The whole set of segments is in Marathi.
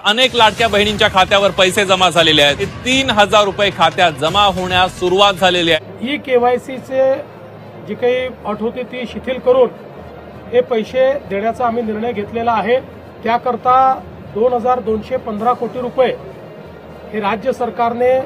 अनेक लाडक्या बहिणींच्या खात्यावर पैसे जमा झालेले आहेत। 3000 रुपये खात्यात जमा होण्यास सुरुवात झालेली आहे। ई-केवायसीचे जी काही अट होती ती शिथिल करून हे पैसे देण्याचा आम्ही निर्णय घेतलेला आहे। त्याकरता 2215 कोटी रुपये हे राज्य सरकारने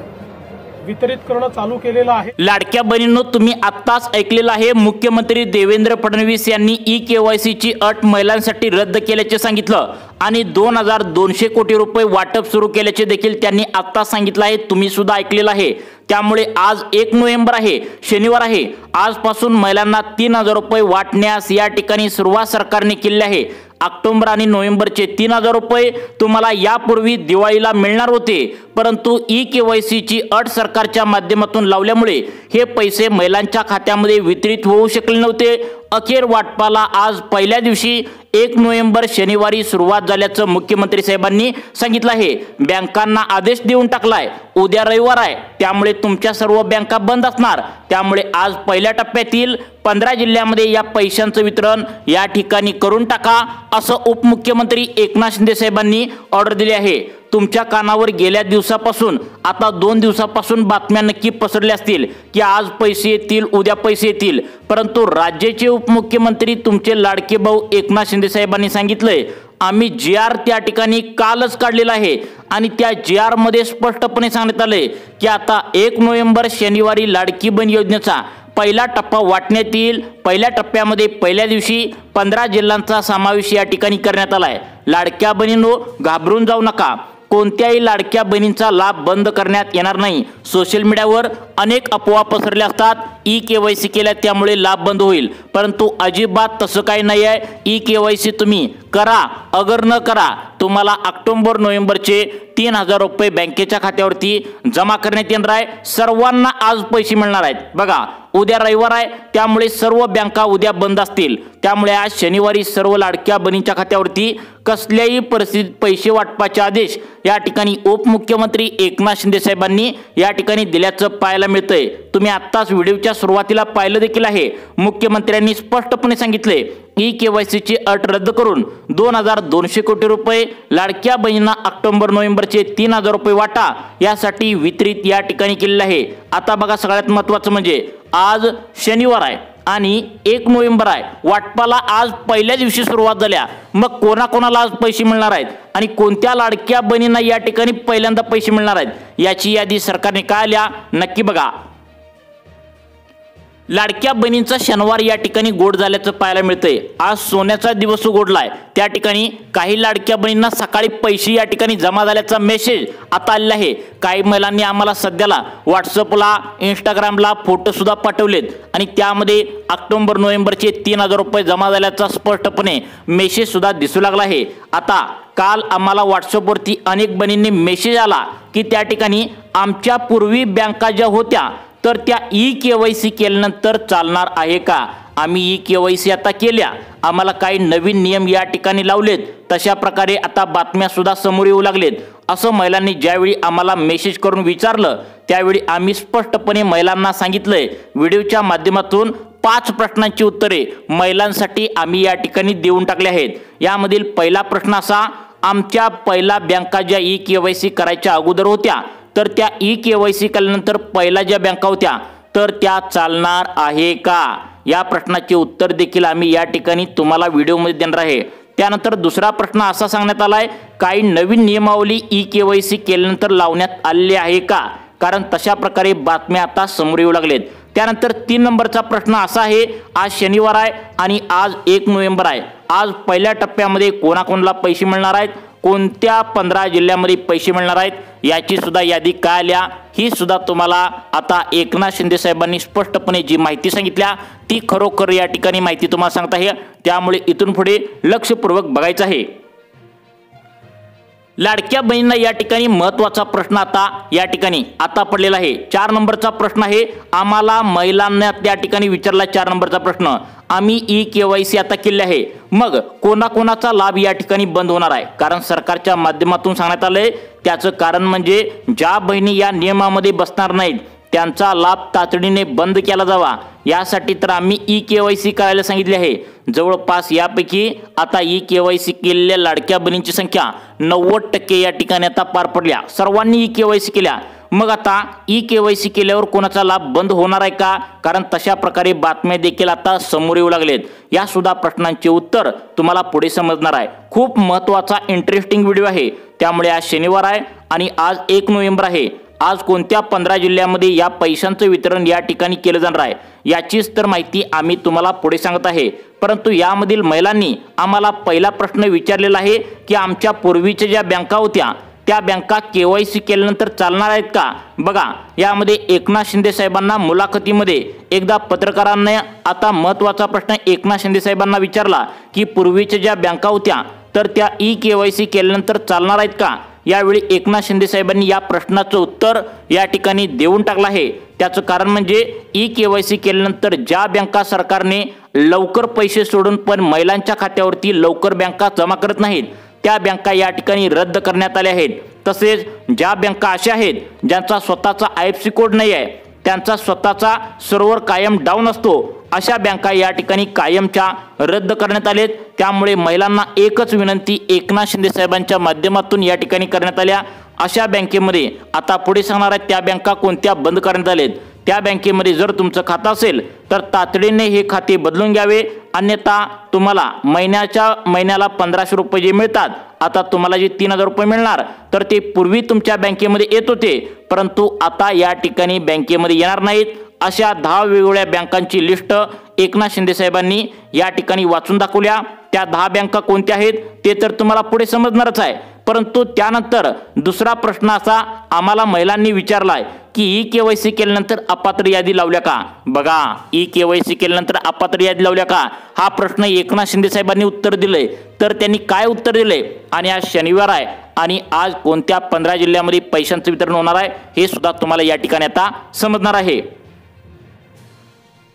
वितरित करणं चालू केलेलं आहे। लाडक्या बहिणींनो, तुम्ही आत्ताच ऐकलेलं आहे, मुख्यमंत्री देवेंद्र फडणवीस यांनी ई-केवायसीची अट महिलांसाठी रद्द केल्याचे सांगितलं आणि 2200 कोटी रुपये वाटप सुरू केल्याचे देखील त्यांनी आत्ता सांगितलं आहे। तुम्ही सुद्धा ऐकलेलं आहे। त्यामुळे आज 1 नोव्हेंबर आहे, शनिवार आहे। आजपासून महिलांना 3000 रुपये वाटण्यास या ठिकाणी सुरुवात सरकारने केली आहे। ऑक्टोबर आणि नोव्हेंबरचे 3000 रुपये तुम्हाला यापूर्वी दिवाळीला मिळणार होते, परंतु ई-केवायसीची अट सरकारच्या माध्यमातून लावल्यामुळे हे पैसे महिलांच्या खात्यामध्ये वितरित होऊ शकले नव्हते। अखेर वाटपाला आज पहिल्या दिवशी 1 नोव्हेंबर शनिवारी सुरुवात झाल्याचं मुख्यमंत्री साहेबांनी सांगितलं आहे। बँकांना आदेश देऊन टाकलाय, उद्या रविवार आहे, त्यामुळे तुमच्या सर्व बँका बंद असणार। त्यामुळे आज पहिल्या टप्प्यातील 15 जिल्ह्यांमध्ये या पैशांचं वितरण या ठिकाणी करून टाका, असं उपमुख्यमंत्री एकनाथ शिंदे साहेबांनी ऑर्डर दिली आहे। तुमच्या कानावर गेल्या दिवसापासून आता 2 दिवसापासून बातम्या नक्की पसरल्या असतील की आज पैसे येतील, उद्या पैसे येतील, परंतु राज्याचे उपमुख्यमंत्री तुमचे लाडके भाऊ एकनाथ शिंदे साहेबांनी सांगितलंय आम्ही जी-आर त्या ठिकाणी कालच काढलेला आहे आणि त्या जी-आर मध्ये स्पष्टपणे सांगण्यात आले की आता 1 नोव्हेंबर शनिवारी लाडकी बहीण योजनेचा पहिला टप्पा वाटण्यात येईल। पहिल्या टप्प्यामध्ये पहिल्या दिवशी 15 जिल्ह्यांचा समावेश या ठिकाणी करण्यात आलाय। लाडक्या बहिणींनो, घाबरून जाऊ नका, कोणत्याही लाडक्या बहिणींचा लाभ बंद करण्यात येणार नाही। सोशल मीडियावर अनेक अफवा पसरल्या असतात, ई-केवायसी केल्या त्यामुळे लाभ बंद होईल, परंतु अजिबात तसं काही नाही आहे। ई-केवायसी तुम्ही करा अगर न करा, तुम्हाला ऑक्टोबर नोव्हेंबरचे 3000 रुपये बँकेच्या खात्यावरती जमा करण्यात येणार आहे। सर्वांना आज पैसे मिळणार आहेत। बघा, उद्या रविवार आहे, त्यामुळे सर्व बँका उद्या बंद असतील, त्यामुळे आज शनिवारी सर्व लाडक्या बहिणींच्या खात्यावरती कसल्याही परिस्थितीत पैसे वाटपाचे आदेश या ठिकाणी उपमुख्यमंत्री एकनाथ शिंदे साहेबांनी या ठिकाणी दिल्याचं पाहायला मिळतंय। तुम्ही आत्ताच व्हिडिओच्या सुरुवातीला पाहिलं देखील आहे, मुख्यमंत्र्यांनी स्पष्टपणे सांगितले ई-केवायसीची अट रद्द करून 2200 कोटी रुपये लाडक्या बहिणींना ऑक्टोबर नोव्हेंबरचे 3000 रुपये वाटा यासाठी वितरित या ठिकाणी केलेलं आहे। आता बघा, सगळ्यात महत्त्वाचं म्हणजे आज शनिवार आहे आणि 1 नोव्हेंबर आहे, वाटपाला आज पहिल्या दिवशी सुरुवात झाल्या। मग कोणाकोणाला आज पैसे मिळणार आहेत आणि कोणत्या लाडक्या बहिणींना या ठिकाणी पहिल्यांदा पैसे मिळणार आहेत याची यादी सरकारने काढल्या, नक्की बघा। लाडक्या बहिणींचा शनिवार या ठिकाणी गोड झाल्याचं पाहायला मिळतंय। आज सोन्याचा दिवस उघडलाय, त्या ठिकाणी काही लाडक्या बहिणींना सकाळी पैसे या ठिकाणी जमा झाल्याचा मेसेज आता आलेला आहे। काही महिलांनी आम्हाला सध्याला व्हॉट्सअपला, इंस्टाग्रामला फोटो सुद्धा पाठवलेत आणि त्यामध्ये ऑक्टोबर नोव्हेंबरचे 3000 रुपये जमा झाल्याचा स्पष्टपणे मेसेज सुद्धा दिसू लागला आहे। आता काल आम्हाला व्हॉट्सअपवरती अनेक बहिणींनी मेसेज आला की त्या ठिकाणी आमच्या पूर्वी बँका ज्या होत्या तर त्या ई-केवायसी केल्यानंतर चालणार आहे का? आम्ही ई-केवायसी आता केल्या, आम्हाला काही नवीन नियम या ठिकाणी लावलेत, तशा प्रकारे आता बातम्या सुद्धा समोर येऊ लागलेत, असं महिलांनी ज्यावेळी आम्हाला मेसेज करून विचारलं त्यावेळी आम्ही स्पष्टपणे महिलांना सांगितलंय। व्हिडिओच्या माध्यमातून 5 प्रश्नांची उत्तरे महिलांसाठी आम्ही या ठिकाणी देऊन टाकले आहेत। यामधील पहिला प्रश्न असा, आमच्या पहिला बँका ज्या ई-केवायसी करायच्या अगोदर होत्या तर त्या ई-केवायसी केल्यानंतर पहिल्या ज्या बँका होत्या तर त्या चालणार आहे का? या प्रश्नाचे उत्तर देखील आम्ही या ठिकाणी तुम्हाला व्हिडिओमध्ये देणार आहे। त्यानंतर दुसरा प्रश्न असा सांगण्यात आलाय, काही नवीन नियमावली ई-केवायसी केल्यानंतर लावण्यात आलेली आहे का? कारण तशा प्रकारे बातम्या आता समोर येऊ लागलेत। त्यानंतर 3 नंबरचा प्रश्न असा आहे, आज शनिवार आहे आणि आज 1 नोव्हेंबर आहे, आज पहिल्या टप्प्यामध्ये कोणाकोणाला पैसे मिळणार आहेत, कोणत्या 15 जिल्ह्यांमध्ये पैसे मिळणार आहेत याची सुद्धा यादी काय आल्या, ही सुद्धा तुम्हाला आता एकनाथ शिंदे साहेबांनी स्पष्टपणे जी माहिती सांगितल्या ती खरोखर या ठिकाणी माहिती तुम्हाला सांगता आहे, त्यामुळे इथून पुढे लक्षपूर्वक बघायचं आहे। लाडक्या बहिणींना या ठिकाणी महत्त्वाचा प्रश्न या ठिकाणी पडलेला आहे। 4 नंबरचा प्रश्न आहे, आम्हाला महिलांना त्या ठिकाणी विचारला 4 नंबरचा प्रश्न, आम्ही ई-केवायसी आता केली आहे, मग कोणाकोणाचा लाभ या ठिकाणी बंद होणार आहे? कारण सरकारच्या माध्यमातून सांगण्यात आलंय, त्याचं कारण म्हणजे ज्या बहिणी या नियमामध्ये बसणार नाहीत त्यांचा लाभ तातडीने बंद केला जावा, यासाठी तर आम्ही ई-केवायसी करायला सांगितले आहे। जवळपास यापैकी आता ई-केवायसी केलेल्या लाडक्या बहिणींची संख्या 90% या ठिकाणी आता पार पडल्या। सर्वांनी ई-केवायसी केल्या। मग आता ई-केवायसी केल्यावर कोणाचा लाभ बंद होणार आहे का? कारण तशा प्रकारे बातम्या देखील आता समोर येऊ लागलेत। या सुद्धा प्रश्नांचे उत्तर तुम्हाला पुढे समजणार आहे। खूप महत्त्वाचा इंटरेस्टिंग व्हिडिओ आहे। त्यामुळे आज शनिवार आहे आणि आज 1 नोव्हेंबर आहे। आज कोणत्या 15 जिल्ह्यामध्ये या पैशांचं वितरण या ठिकाणी केलं जाणार आहे याचीच तर माहिती आम्ही तुम्हाला पुढे सांगत आहे। परंतु यामधील महिलांनी आम्हाला पहिला प्रश्न विचारलेला आहे की आमच्या पूर्वीच्या ज्या बँका होत्या त्या बँका केवायसी केल्यानंतर चालणार आहेत का? बघा, यामध्ये एकनाथ शिंदे साहेबांना मुलाखतीमध्ये एकदा पत्रकारांनी आता महत्त्वाचा प्रश्न एकनाथ शिंदे साहेबांना विचारला की पूर्वीच्या ज्या बँका होत्या तर त्या ई-केवायसी केल्यानंतर चालणार आहेत का? यावेळी एकनाथ शिंदे साहेबांनी या प्रश्नाचं उत्तर या ठिकाणी देऊन टाकलं आहे। त्याचं कारण म्हणजे ई-केवायसी केल्यानंतर ज्या बँका सरकारने लवकर पैसे सोडून पण महिलांच्या खात्यावरती लवकर बँका जमा करत नाहीत त्या बँका या ठिकाणी रद्द करण्यात आल्या आहेत। तसेच ज्या बँका अशा आहेत ज्यांचा स्वतःचा IFSC कोड नाही आहे, त्यांचा स्वतःचा सर्व्हर कायम डाऊन असतो, अशा बँका या ठिकाणी कायमच्या रद्द करण्यात आलेत। त्यामुळे महिलांना एकच विनंती एकनाथ शिंदे साहेबांच्या माध्यमातून या ठिकाणी करण्यात आल्या, अशा बँकेमध्ये आता पुढे सांगणार आहेत त्या बँका कोणत्या बंद करण्यात आलेत। त्या बँकेमध्ये जर तुमचं खातं असेल तर तातडीने हे खाते बदलून घ्यावे, अन्यथा तुम्हाला महिन्याला 1500 रुपये जे मिळतात आता तुम्हाला जे 3000 रुपये मिळणार तर ते पूर्वी तुमच्या बँकेमध्ये येत होते परंतु आता या ठिकाणी बँकेमध्ये येणार नाहीत। अशा 10 वेगवेगळ्या बँकांची लिस्ट एकनाथ शिंदे साहेबांनी या ठिकाणी वाचून दाखवल्या। त्या 10 बँका कोणत्या आहेत ते तर तुम्हाला पुढे समजणारच आहे। परंतु त्यानंतर दुसरा प्रश्न असा आम्हाला महिलांनी विचारलाय की ई-केवायसी केल्यानंतर अपात्र यादी लावल्या का? बघा, ई-केवायसी केल्यानंतर अपात्र यादी लावल्या का हा प्रश्न एकनाथ शिंदे साहेबांनी उत्तर दिले। तर त्यांनी काय उत्तर दिले आणि आज शनिवार आहे आणि आज कोणत्या 15 जिल्ह्यामध्ये पैशांचं वितरण होणार आहे हे सुद्धा तुम्हाला या ठिकाणी आता समजणार आहे।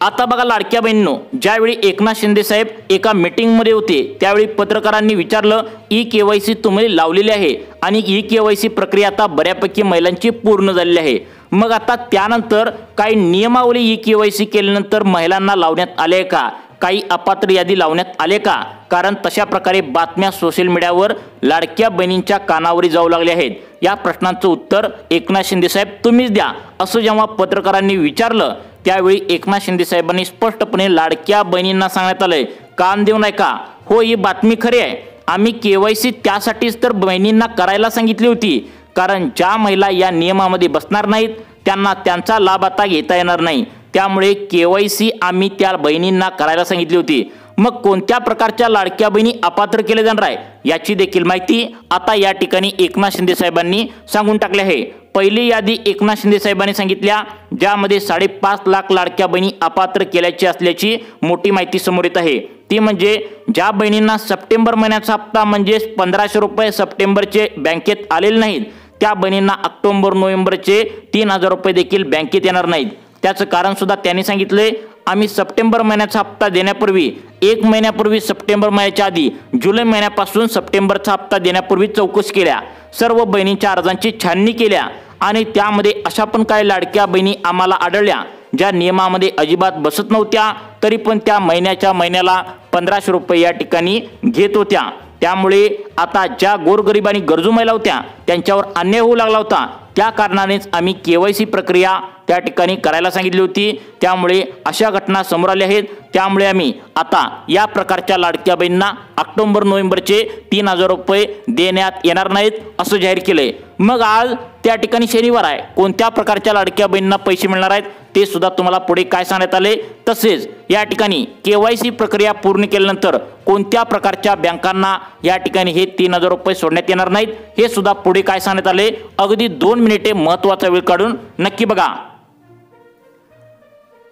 आता बघा लाडक्या बहिणींनो, ज्यावेळी एकनाथ शिंदे साहेब एका मीटिंगमध्ये होते त्यावेळी पत्रकारांनी विचारलं ई-केवायसी तुम्ही लावलेली आहे आणि ई-केवायसी प्रक्रिया आता बऱ्यापैकी महिलांची पूर्ण झालेली आहे। मग आता त्यानंतर काही नियमावली ई-केवायसी केल्यानंतर महिलांना लावण्यात आले का? काही अपात्र यादी लावण्यात आले का? कारण तशा प्रकारे बातम्या सोशल मीडियावर लाडक्या बहिणींच्या कानावरी जाऊ लागल्या आहेत। या प्रश्नांचं उत्तर एकनाथ शिंदे साहेब तुम्हीच द्या असं जेव्हा पत्रकारांनी विचारलं त्यावेळी एकनाथ शिंदे साहेबांनी स्पष्टपणे लाडक्या बहिणींना सांगण्यात आलंय, कान देऊ नका, हो ही बातमी खरी आहे, आम्ही केवायसी त्यासाठीच तर बहिणींना करायला सांगितली होती कारण ज्या महिला या नियमामध्ये बसणार नाहीत त्यांना त्यांचा लाभ आता घेता येणार नाही, त्यामुळे केवायसी आम्ही त्या बहिणींना करायला सांगितली होती। मग कोणत्या प्रकारच्या लाडक्या बहिणी अपात्र केले जाणार आहे याची देखील माहिती आता या ठिकाणी एकनाथ शिंदे साहेबांनी सांगून टाकली आहे। पहिली यादी एकनाथ शिंदे साहेबांनी सांगितल्या ज्यामध्ये 5.5 लाख लाडक्या बहिणी अपात्र केल्याची असल्याची मोठी माहिती समोर येत आहे। ती म्हणजे ज्या बहिणींना सप्टेंबर महिन्याचा हप्ता म्हणजे 1500 रुपये सप्टेंबरचे बँकेत आलेले नाहीत त्या बहिणींना ऑक्टोबर नोव्हेंबरचे 3000 रुपये देखील बँकेत येणार नाहीत। त्याचं कारण सुद्धा त्यांनी सांगितले, आम्ही सप्टेंबर महिन्याचा हप्ता देण्यापूर्वी 1 महिन्यापूर्वी सप्टेंबर महिन्याच्या आधी जुलै महिन्यापासून सप्टेंबरचा हप्ता देण्यापूर्वी चौकशी केल्या, सर्व बहिणींच्या अर्जांची छाननी केल्या आणि त्यामध्ये अशा पण काही लाडक्या बहिणी आम्हाला आढळल्या ज्या नियमामध्ये अजिबात बसत नव्हत्या तरी पण त्या महिन्याला 1500 रुपये या ठिकाणी घेत होत्या। त्यामुळे आता ज्या गोरगरीब आणि गरजू महिला होत्या त्यांच्यावर अन्याय होऊ लागला होता, त्या कारणानेच आम्ही केवायसी प्रक्रिया त्या ठिकाणी करायला सांगितली होती। त्यामुळे अशा घटना समोर आल्या आहेत। त्यामुळे आम्ही आता या प्रकारच्या लाडक्या बहिणींना ऑक्टोबर नोव्हेंबरचे 3000 रुपये देण्यात येणार नाहीत असं जाहीर केलंय। मग आज त्या ठिकाणी शनिवार आहे, कोणत्या प्रकारच्या लाडक्या बहिणींना पैसे मिळणार आहेत ते सुद्धा तुम्हाला पुढे काय सांगण्यात आले। तसेच या ठिकाणी केवायसी प्रक्रिया पूर्ण केल्यानंतर कोणत्या प्रकारच्या बँकांना या ठिकाणी हे 3000 रुपये सोडण्यात येणार नाहीत हे सुद्धा पुढे काय सांगण्यात आले। अगदी 2 मिनिटे महत्त्वाचा वेळ काढून नक्की बघा।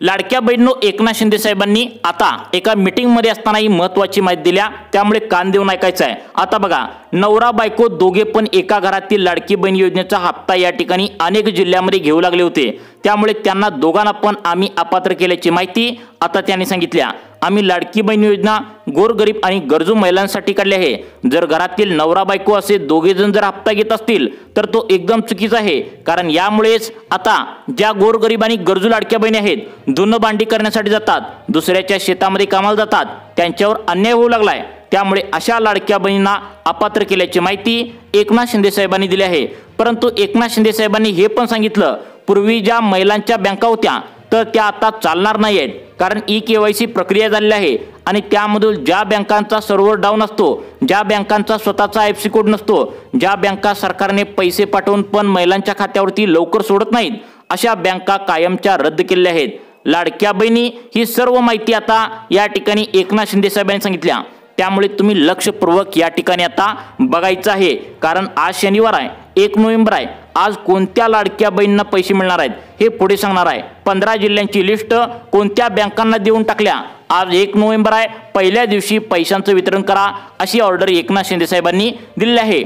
लाडक्या बहिणींनो, एकनाथ शिंदे साहेबांनी आता एका मीटिंग मध्ये असताना ही महत्त्वाची माहिती दिल्या, त्यामुळे कान देऊन ऐकायचं आहे। आता बघा, नवरा बायको दोघे पण एका घरातील लाडकी बहीण योजनेचा हप्ता या ठिकाणी अनेक जिल्ह्यामध्ये घेऊ लागले होते, त्यामुळे त्यांना दोघांना पण आम्ही अपात्र केल्याची माहिती आता त्यांनी सांगितल्या। आम्ही लाडकी बहीण योजना गोरगरीब आणि गरजू महिलांसाठी काढली आहे। जर घरातील नवरा बायको असे दोघे जण जर हप्ता घेत असतील तर तो एकदम चुकीचा आहे, कारण यामुळेच आता ज्या गोरगरीब आणि गरजू लाडक्या बहिणी आहेत, धुणं भांडी करण्यासाठी जातात, दुसऱ्याच्या शेतामध्ये कामाला जातात, त्यांच्यावर अन्याय होऊ लागलाय। त्यामुळे अशा लाडक्या बहिणींना अपात्र केल्याची माहिती एकनाथ शिंदे साहेबांनी दिली आहे। परंतु एकनाथ शिंदे साहेबांनी हे पण सांगितलं, पूर्वी ज्या महिलांच्या बँका होत्या तर त्या आता चालणार नाही आहेत, कारण ई-केवायसी प्रक्रिया झालेली आहे आणि त्यामधून ज्या बँकांचा सर्व्हर डाऊन असतो, ज्या बँकांचा स्वतःचा आयएफसी कोड नसतो, ज्या बँका सरकारने पैसे पाठवून पण महिलांच्या खात्यावरती लवकर सोडत नाहीत, अशा बँका कायमच्या रद्द केलेल्या आहेत। लाडक्या बहिणी ही सर्व माहिती आता या ठिकाणी एकनाथ शिंदे साहेबांनी सांगितल्या, त्यामुळे तुम्ही लक्षपूर्वक या ठिकाणी आता बघायचं आहे, कारण आज शनिवार आहे, 1 नोव्हेंबर आहे। आज कोणत्या लाडक्या बहिणींना पैसे मिळणार आहेत हे पुढे सांगणार आहे। 15 जिल्ह्यांची लिस्ट कोणत्या बँकांना देऊन टाकल्या। आज 1 नोव्हेंबर आहे, पहिल्या दिवशी पैशांचं वितरण करा अशी ऑर्डर एकनाथ शिंदे साहेबांनी दिली आहे।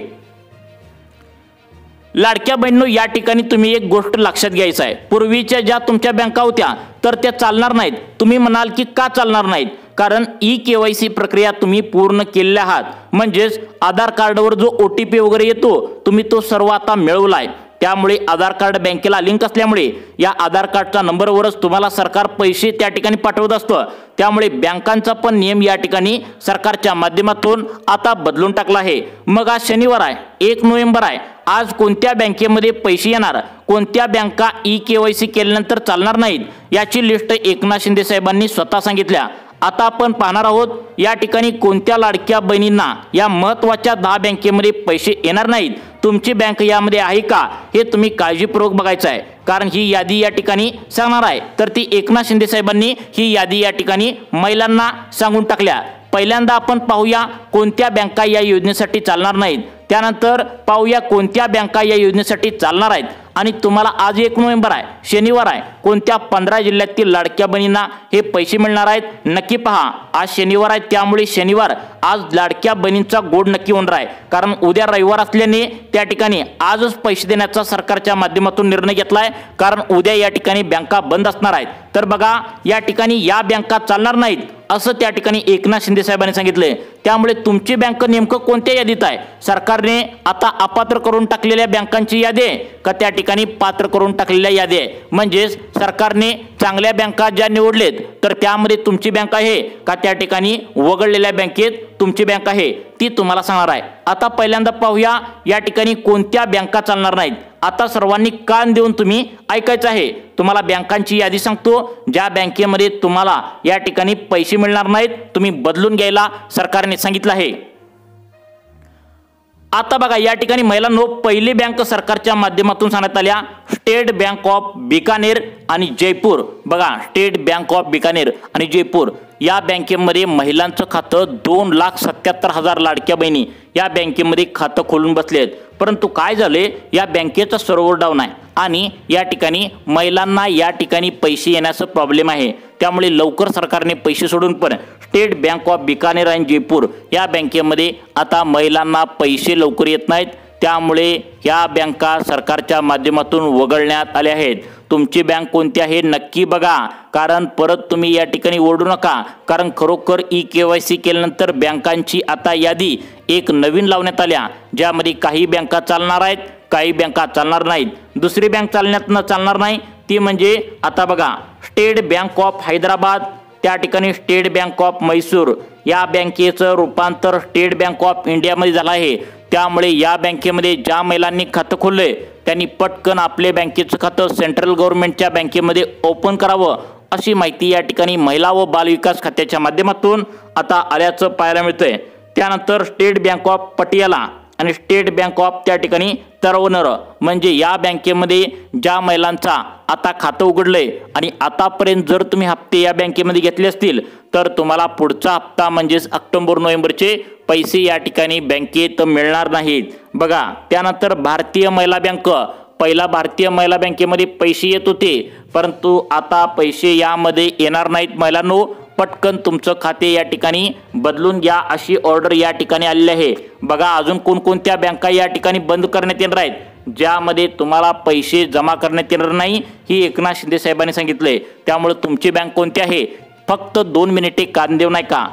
लाडक्या बहिणींनो, या ठिकाणी तुम्ही एक गोष्ट लक्षात घ्यायचं आहे, पूर्वीच्या ज्या तुमच्या बँका होत्या तर त्या चालणार नाहीत। तुम्ही म्हणाल की का चालणार नाहीत, कारण ई-केवायसी प्रक्रिया तुम्ही पूर्ण केलेल्या आहात, म्हणजेच आधार कार्डवर जो OTP वगैरे येतो तुम्ही तो सर्व आता मिळवलाय। त्यामुळे आधार कार्ड बँकेला लिंक असल्यामुळे या आधार कार्डच्या नंबरवरच तुम्हाला सरकार पैसे त्या ठिकाणी पाठवत असतं। त्यामुळे बँकांचा पण नियम या ठिकाणी सरकारच्या माध्यमातून आता बदलून टाकला आहे। मग आज शनिवार आहे, 1 नोव्हेंबर आहे, आज कोणत्या बँकेमध्ये पैसे येणार, कोणत्या बँका ई-केवायसी केल्यानंतर चालणार नाहीत याची लिस्ट एकनाथ शिंदे साहेबांनी स्वतः सांगितल्या। आता आपण पाहणार आहोत या ठिकाणी कोणत्या लाडक्या बहिणींना या महत्त्वाच्या 10 बँकेमध्ये पैसे येणार नाहीत, तुमची बँक यामध्ये आहे का हे तुम्ही काळजीपूर्वक बघायचं आहे, कारण ही यादी या ठिकाणी सांगणार आहे। तर ती एकनाथ शिंदे साहेबांनी ही यादी या ठिकाणी महिलांना सांगून टाकल्या। पहिल्यांदा आपण पाहूया कोणत्या बँका या योजनेसाठी चालणार नाहीत, त्यानंतर पाहूया कोणत्या बँका या योजनेसाठी चालणार आहेत, आणि तुम्हाला आज 1 नोव्हेंबर आहे, शनिवार आहे, कोणत्या 15 जिल्ह्यातील लाडक्या बहिणींना हे पैसे मिळणार आहेत नक्की पहा। आज शनिवार आहे, त्यामुळे शनिवार आज लाडक्या बहिणींचा गोड नक्की होणार आहे, कारण उद्या रविवार असल्याने त्या ठिकाणी आजच पैसे देण्याचा सरकारच्या माध्यमातून निर्णय घेतलाय, कारण उद्या या ठिकाणी बँका बंद असणार आहेत। तर बघा या ठिकाणी या बँका चालणार नाहीत असं त्या ठिकाणी एकनाथ शिंदे साहेबांनी सांगितले। त्यामुळे तुमची बँक नेमकं कोणत्या यादीत आहे, सरकारने आता अपात्र करून टाकलेल्या बँकांची यादी आहे का त्या ठिकाणी पात्र करून टाकलेल्या यादी आहे, म्हणजेच सरकारने चांगल्या बँका ज्या निवडलेत तर त्यामध्ये तुमची बँक आहे का त्या ठिकाणी वगळलेल्या बँकेत तुमची बँक आहे ती तुम्हाला सांगणार आहे। आता पहिल्यांदा पाहूया या ठिकाणी कोणत्या बँका चालणार नाहीत। आता सर्वांनी कान देऊन तुम्ही ऐकायचं आहे, तुम्हाला बँकांची यादी सांगतो ज्या बँकेमध्ये तुम्हाला या ठिकाणी पैसे मिळणार नाहीत, तुम्ही बदलून घ्यायला सरकारने सांगितलं आहे। आता बघा या ठिकाणी महिलांनो, पहिली बँक सरकारच्या माध्यमातून सांगण्यात आल्या स्टेट बँक ऑफ बिकानेर आणि जयपूर। बघा स्टेट बँक ऑफ बिकानेर आणि जयपूर या बँकेमध्ये महिलांचं खातं 2,77,000 लाडक्या बहिणी या बँकेमध्ये खातं खोलून बसले आहेत। परंतु काय झाले, या बँकेचा सर्व्हर डाऊन आहे आणि या ठिकाणी महिलांना या ठिकाणी पैसे येण्याचा प्रॉब्लेम आहे। त्यामुळे लवकर सरकारने पैसे सोडून पण स्टेट बँक ऑफ बिकानेर आणि जयपूर या बँकेमध्ये आता महिलांना पैसे लवकर येत नाहीत, त्यामुळे ह्या बँका सरकारच्या माध्यमातून वगळण्यात आल्या आहेत। तुमची बँक कोणती आहे नक्की बघा, कारण परत तुम्ही या ठिकाणी ओरडू नका, कारण खरोखर ई-केवायसी केल्यानंतर बँकांची आता यादी एक नवीन लावण्यात आल्या, ज्यामध्ये काही बँका चालणार आहेत, काही बँका चालणार नाहीत। दुसरी बँक चालणार नाही ती म्हणजे आता बघा स्टेट बँक ऑफ हैदराबाद, त्या ठिकाणी स्टेट बँक ऑफ म्हैसूर या बँकेचं रूपांतर स्टेट बँक ऑफ इंडियामध्ये झालं आहे। त्यामुळे या बँकेमध्ये ज्या महिलांनी खातं खोलले त्यांनी पटकन आपले बँकेचं खातं सेंट्रल गव्हर्नमेंटच्या बँकेमध्ये ओपन करावं अशी माहिती या ठिकाणी महिला व बालविकास खात्याच्या माध्यमातून आता आल्याचं पाहायला मिळतंय। त्यानंतर स्टेट बँक ऑफ पटियाला आणि स्टेट बँक ऑफ त्या ठिकाणी तरवनर, म्हणजे या बँकेमध्ये ज्या महिलांचा आता खातं उघडलंय आणि आतापर्यंत जर तुम्ही हप्ते या बँकेमध्ये घेतले असतील तर तुम्हाला पुढचा हप्ता म्हणजेच ऑक्टोबर नोव्हेंबरचे पैसे या ठिकाणी बँकेत मिळणार नाहीत। बघा त्यानंतर भारतीय महिला बँक, पहिला भारतीय महिला बँकेमध्ये पैसे येत होते, परंतु आता पैसे यामध्ये येणार नाहीत महिलांनो। पटकन तुमचं खाते या ठिकाणी बदलून घ्या अशी ऑर्डर या ठिकाणी आलेली आहे। बघा अजून कोणकोणत्या बँका या ठिकाणी बंद करण्यात येणार आहेत ज्यामध्ये तुम्हाला पैसे जमा करण्यात येणार नाही, ही एकनाथ शिंदे साहेबांनी सांगितले। त्यामुळे तुमची बँक कोणती आहे फक्त 2 मिनिटे कान देऊ नका।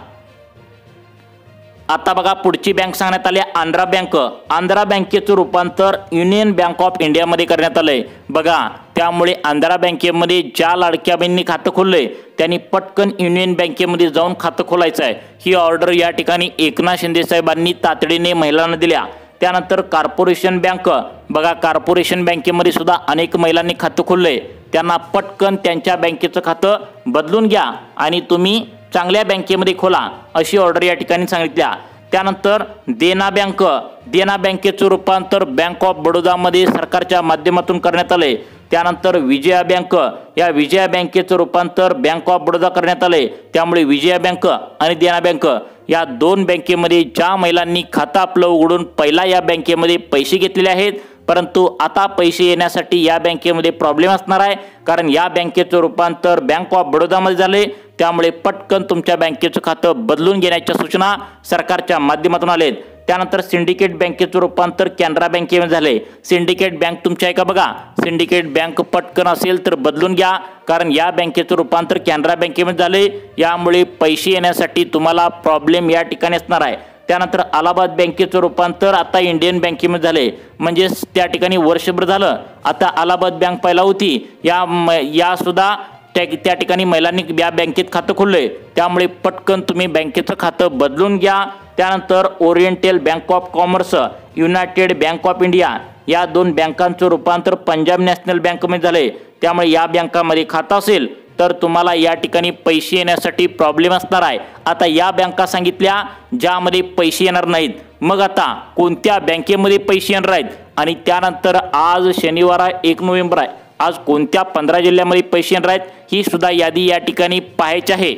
आता बघा पुढची बँक सांगण्यात आली आंध्रा बँक। आंध्रा बँकेचं रूपांतर युनियन बँक ऑफ इंडियामध्ये करण्यात आलंय। बघा त्यामुळे आंध्रा बँकेमध्ये ज्या लाडक्या बहिणींनी खातं खोललंय त्यांनी पटकन युनियन बँकेमध्ये जाऊन खातं खोलायचं आहे। ही ऑर्डर या ठिकाणी एकनाथ शिंदे साहेबांनी तातडीने महिलांना दिल्या। त्यानंतर कॉर्पोरेशन बँक, बघा कॉर्पोरेशन बँकेमध्ये सुद्धा अनेक महिलांनी खातं खोललंय, त्यांना पटकन त्यांच्या बँकेचं खातं बदलून घ्या आणि तुम्ही चांगल्या बँकेमध्ये खोला अशी ऑर्डर या ठिकाणी सांगितल्या। त्यानंतर देना बँक, देना बँकेचं रूपांतर बँक ऑफ बडोदामध्ये सरकारच्या माध्यमातून करण्यात आले। त्यानंतर विजया बँक, या विजया बँकेचं रूपांतर बँक ऑफ बडोदा करण्यात आले। त्यामुळे विजया बँक आणि देना बँक या 2 बँकेमध्ये ज्या महिलांनी खातं आपलं उघडून पहिला या बँकेमध्ये पैसे घेतलेले आहेत परंतु आता पैसे येण्यासाठी या बँकेमध्ये प्रॉब्लेम असणार आहे, कारण या बँकेचं रूपांतर बँक ऑफ बडोदामध्ये झाले। त्यामुळे पटकन तुमच्या बँकेचं खातं बदलून घेण्याच्या सूचना सरकारच्या माध्यमातून आलेत। त्यानंतर सिंडिकेट बँकेचं रूपांतर कॅनरा बँकेमध्ये झाले। सिंडिकेट बँक तुमची आहे का बघा, सिंडिकेट बँक पटकन असेल तर बदलून घ्या, कारण या बँकेचं रूपांतर कॅनरा बँकेमध्ये झाले। यामुळे पैसे येण्यासाठी तुम्हाला प्रॉब्लेम या ठिकाणी असणार आहे। त्यानंतर अलाहाबाद बँकेचं रूपांतर आता इंडियन बँकेमध्ये झाले, म्हणजे त्या ठिकाणी वर्षभर झालं आता अलाहाबाद बँक पहिला होती, या सुद्धा त्या ठिकाणी महिलांनी या बँकेत खातं खोललंय। त्यामुळे पटकन तुम्ही बँकेचं खातं बदलून घ्या। त्यानंतर oriental bank of commerce, United bank of India या 2 बँकांचं रूपांतर पंजाब नॅशनल बँकमध्ये झाले। त्यामुळे या बँकामध्ये खातं असेल तर तुम्हाला या ठिकाणी पैसे येण्यासाठी प्रॉब्लेम असणार आहे। आता या बँका सांगितल्या ज्यामध्ये पैसे येणार नाहीत, मग आता कोणत्या बँकेमध्ये पैसे येणार आहेत आणि त्यानंतर आज शनिवार 1 नोव्हेंबर आहे, आज कोणत्या 15 जिल्ह्यामध्ये पैसे येणार आहेत ही सुद्धा यादी या ठिकाणी पाहायची आहे।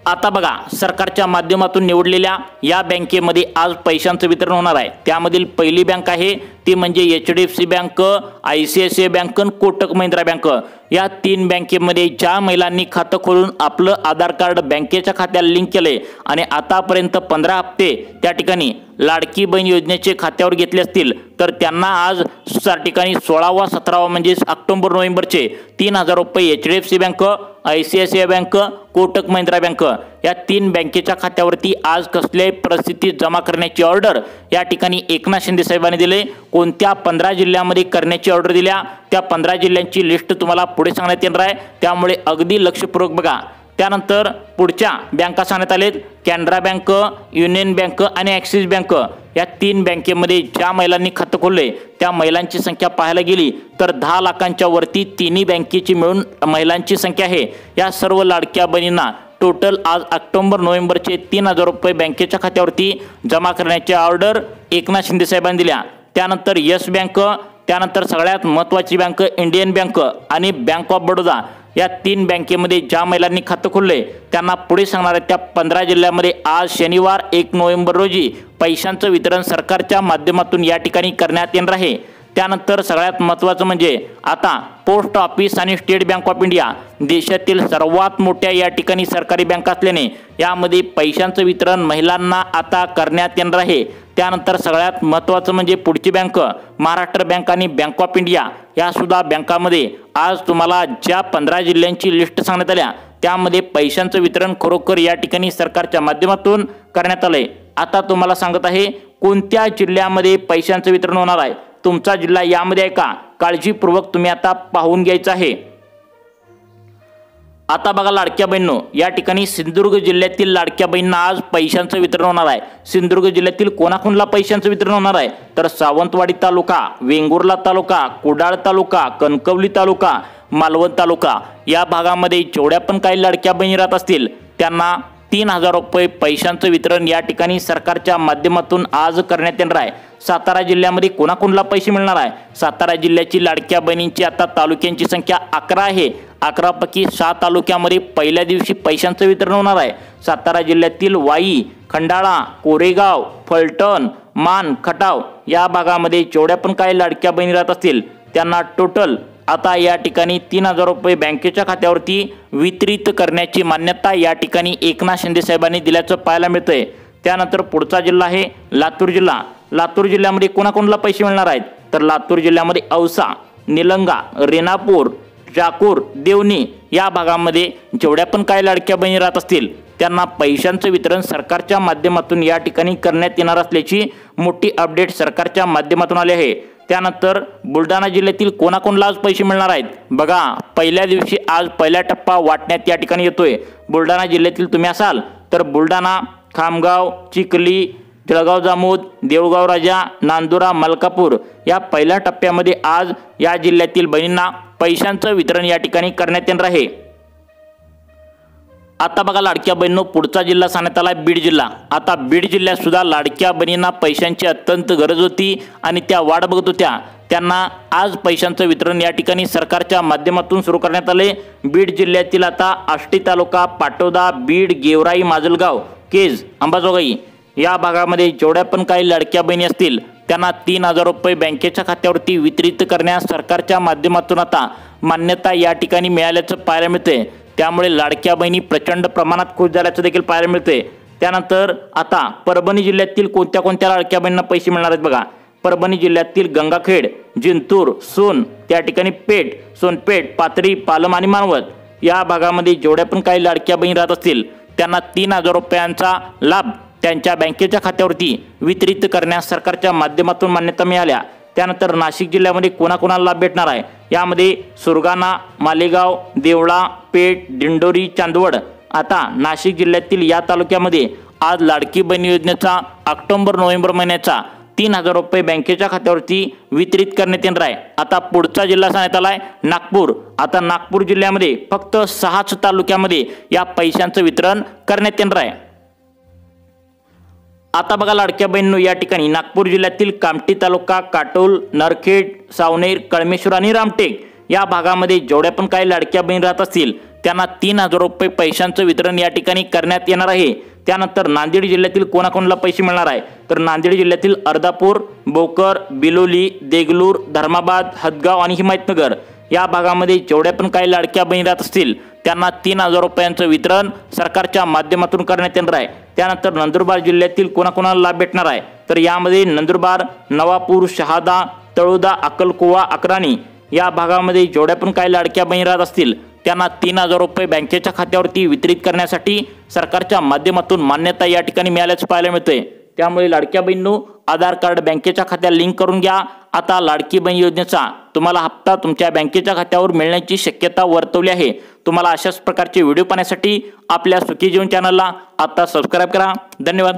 आता बघा सरकारच्या माध्यमातून निवडलेल्या या बँकेमध्ये आज पैशांचं वितरण होणार आहे। त्यामधील पहिली बँक आहे ती म्हणजे HDFC बँक, ICICI बँक आणि कोटक महिंद्रा बँक। या 3 बँकेमध्ये ज्या महिलांनी खातं खोलून आपलं आधार कार्ड बँकेच्या खात्याला लिंक केले आणि आतापर्यंत 15 हप्ते त्या ठिकाणी लाडकी बहीण योजनेचे खात्यावर घेतले असतील तर त्यांना आज त्या ठिकाणी 16वा 17वा म्हणजे ऑक्टोबर नोव्हेंबरचे 3000 रुपये HDFC bank, ICICI bank, Kotak Mahindra bank या 3 बँकेच्या खात्यावरती आज कसल्याही परिस्थितीत जमा करण्याची ऑर्डर या ठिकाणी एकनाथ शिंदे साहेबांनी दिले। कोणत्या 15 जिल्ह्यामध्ये करण्याची ऑर्डर दिल्या त्या 15 जिल्ह्यांची लिस्ट तुम्हाला पुढे सांगण्यात येणार आहे, त्यामुळे अगदी लक्षपूर्वक बघा। त्यानंतर पुढच्या बँका सांगण्यात आलेत कॅनरा बँक, युनियन बँक आणि ॲक्सिस बँक। या 3 बँकेमध्ये ज्या महिलांनी खातं खोलले त्या महिलांची संख्या पाहायला गेली तर 10 लाखांच्या वरती 3 बँकेची मिळून महिलांची संख्या आहे। या सर्व लाडक्या बहिणींना टोटल आज ऑक्टोबर नोव्हेंबरचे 3000 रुपये बँकेच्या खात्यावरती जमा करण्याची ऑर्डर एकनाथ शिंदे साहेबांनी दिल्या। त्यानंतर येस बँक, त्यानंतर सगळ्यात महत्त्वाची बँक इंडियन बँक आणि बँक ऑफ बडोदा या 3 बँकेमध्ये ज्या महिलांनी खातं खोलले त्यांना पुढे सांगणाऱ्या त्या 15 जिल्ह्यामध्ये आज शनिवार 1 नोव्हेंबर रोजी पैशांचं वितरण सरकारच्या माध्यमातून या ठिकाणी करण्यात येणार आहे। त्यानंतर सगळ्यात महत्त्वाचं म्हणजे आता पोस्ट ऑफिस आणि स्टेट बँक ऑफ इंडिया देशातील सर्वात मोठ्या या ठिकाणी सरकारी बँक असल्याने यामध्ये पैशांचं वितरण महिलांना आता करण्यात येणार आहे। त्यानंतर सगळ्यात महत्त्वाचं म्हणजे पुढची बँक महाराष्ट्र बँक आणि बँक ऑफ इंडिया या सुद्धा बँकामध्ये आज तुम्हाला ज्या 15 जिल्ह्यांची लिस्ट सांगण्यात आल्या त्यामध्ये पैशांचं वितरण खरोखर या ठिकाणी सरकारच्या माध्यमातून करण्यात आलंय। आता तुम्हाला सांगत आहे कोणत्या जिल्ह्यामध्ये पैशांचं वितरण होणार आहे, तुमचा जिल्हा यामध्ये आहे का, काळजीपूर्वक तुम्ही आता पाहून घ्यायचं आहे। आता बघा लाडक्या बहिणींनो, या ठिकाणी सिंधुदुर्ग जिल्ह्यातील लाडक्या बहिणींना आज पैशांचं वितरण होणार आहे। सिंधुदुर्ग जिल्ह्यातील कोणाकोणाला पैशांचं वितरण होणार आहे तर सावंतवाडी तालुका, वेंगुर्ला तालुका, कुडाळ तालुका, कणकवली तालुका, मालवण तालुका या भागामध्ये जेवढ्या पण काही लाडक्या बहिणी राहत असतील त्यांना 3000 रुपये पैशांचं वितरण या ठिकाणी सरकारच्या माध्यमातून आज करण्यात येणार आहे। सातारा जिल्ह्यामध्ये कोणाकोणाला पैसे मिळणार आहे, सातारा जिल्ह्याची लाडक्या बहिणींची आता तालुक्यांची संख्या 11 आहे। 11 पैकी 6 तालुक्यामध्ये पहिल्या दिवशी पैशांचं वितरण होणार आहे। सातारा जिल्ह्यातील वाई, खंडाळा, कोरेगाव, फलटण, मान, खटाव या भागामध्ये जेवढ्या पण काही लाडक्या बहिणी राहत असतील त्यांना टोटल आता या ठिकाणी 3,000 रुपये बँकेच्या खात्यावरती वितरित करण्याची मान्यता या ठिकाणी एकनाथ शिंदे साहेबांनी दिल्याचं पाहायला मिळतंय। त्यानंतर पुढचा जिल्हा आहे लातूर जिल्हा। लातूर जिल्ह्यामध्ये कोणाकोणाला पैसे मिळणार आहेत तर लातूर जिल्ह्यामध्ये औसा, निलंगा, रेणापूर, चाकूर, देवणी या भागामध्ये जेवढ्या पण काही लाडक्या बहिणी राहत असतील त्यांना पैशांचं वितरण सरकारच्या माध्यमातून या ठिकाणी करण्यात येणार असल्याची मोठी अपडेट सरकारच्या माध्यमातून आली आहे। त्यानंतर बुलढाणा जिल्ह्यातील कोणाकोणाला आज पैसे मिळणार आहेत बघा, पहिल्या दिवशी आज पहिला टप्पा वाटण्यात या ठिकाणी येतोय। बुलढाणा जिल्ह्यातील तुम्ही असाल तर बुलढाणा, खामगाव, चिखली, जळगाव जामोद, देऊळगाव राजा, नांदुरा, मलकापूर या पहिल्या टप्प्यामध्ये आज या जिल्ह्यातील बहिणींना पैशांचं वितरण या ठिकाणी करण्यात येणार आहे। आता बघा लाडक्या बहिणींनो, पुढचा जिल्हा सांगण्यात आला बीड जिल्हा। आता बीड जिल्ह्यात सुद्धा लाडक्या बहिणींना पैशांची अत्यंत गरज होती आणि त्या वाट बघत होत्या। त्यांना आज पैशांचं वितरण या ठिकाणी सरकारच्या माध्यमातून सुरू करण्यात आले। बीड जिल्ह्यातील आता आष्टी तालुका, पाटोदा, बीड, गेवराई, माजलगाव, केज, अंबाजोगाई या भागामध्ये जेवढ्या पण काही लाडक्या बहिणी असतील त्यांना 3,000 रुपये बँकेच्या खात्यावरती वितरित करण्यास सरकारच्या माध्यमातून आता मान्यता या ठिकाणी मिळाल्याचं पाहायला मिळते। त्यामुळे लाडक्या बहिणी प्रचंड प्रमाणात खुश झाल्याचं देखील पाहायला मिळते। त्यानंतर आता परभणी जिल्ह्यातील कोणत्या लाडक्या बहिणींना पैसे मिळणार आहेत बघा। परभणी जिल्ह्यातील गंगाखेड, जिंतूर, सोन त्या ठिकाणी पेठ, सोनपेठ, पाथरी, पालम आणि मानवत या भागामध्ये जेवढ्या पण काही लाडक्या बहिणी राहत असतील त्यांना 3,000 रुपयांचा लाभ त्यांच्या बँकेच्या खात्यावरती वितरित करण्यास सरकारच्या माध्यमातून मान्यता मिळाल्या। त्यानंतर नाशिक जिल्ह्यामध्ये कोणाकोणाला लाभ भेटणार आहे यामध्ये सुरगाणा, मालेगाव, देवळा, पेठ, दिंडोरी, चांदवड। आता नाशिक जिल्ह्यातील या तालुक्यामध्ये आज लाडकी बहीण योजनेचा ऑक्टोबर-नोव्हेंबर महिन्याचा 3,000 रुपये बँकेच्या खात्यावरती वितरित करण्यात येणार आहे। आता पुढचा जिल्हा सांगण्यात आलाय नागपूर। आता नागपूर जिल्ह्यामध्ये फक्त 6 तालुक्यामध्ये या पैशांचं वितरण करण्यात येणार आहे। आता बघा लाडक्या बहिणींनो, या ठिकाणी नागपूर जिल्ह्यातील कामठी तालुका, काटोल, नरखेड, सावनेर, कळमेश्वर आणि रामटेक या भागामध्ये जेवढ्या पण काही लाडक्या बहिणी राहत असतील त्यांना 3,000 रुपये पैशांचं वितरण या ठिकाणी करण्यात येणार आहे। त्यानंतर नांदेड जिल्ह्यातील कोणाकोणाला पैसे मिळणार आहे तर नांदेड जिल्ह्यातील अर्धापूर, बोकर, बिलोली, देगलूर, धर्माबाद, हदगाव आणि हिमायतनगर या भागामध्ये जेवढ्या पण काही लाडक्या बहिणी राहत असतील त्यांना 3,000 रुपयांचं वितरण सरकारच्या माध्यमातून करण्यात येणार आहे। त्यानंतर नंदुरबार जिल्ह्यातील कोणाकोणाला लाभ भेटणार आहे तर यामध्ये नंदुरबार, नवापूर, शहादा, तळोदा, अक्कलकुवा, अकराणी या भागामध्ये जेवढ्या पण काही लाडक्या बहिणी राहत असतील त्यांना 3,000 रुपये बँकेच्या खात्यावरती वितरित करण्यासाठी सरकारच्या माध्यमातून मान्यता या ठिकाणी मिळाल्याचं पाहायला मिळते। त्यामुळे लाडक्या बहिणींनो, आधार कार्ड बँकेच्या खात्यात लिंक करून घ्या। आता लाडकी बहीण योजनेचा तुम्हाला हप्ता तुमच्या बँकेच्या खात्यावर मिळण्याची शक्यता वर्तवली आहे। तुम्हाला अशाच प्रकारचे व्हिडिओ पाहण्यासाठी आपल्या सुखी जीवन चॅनलला आता सबस्क्राइब करा। धन्यवाद।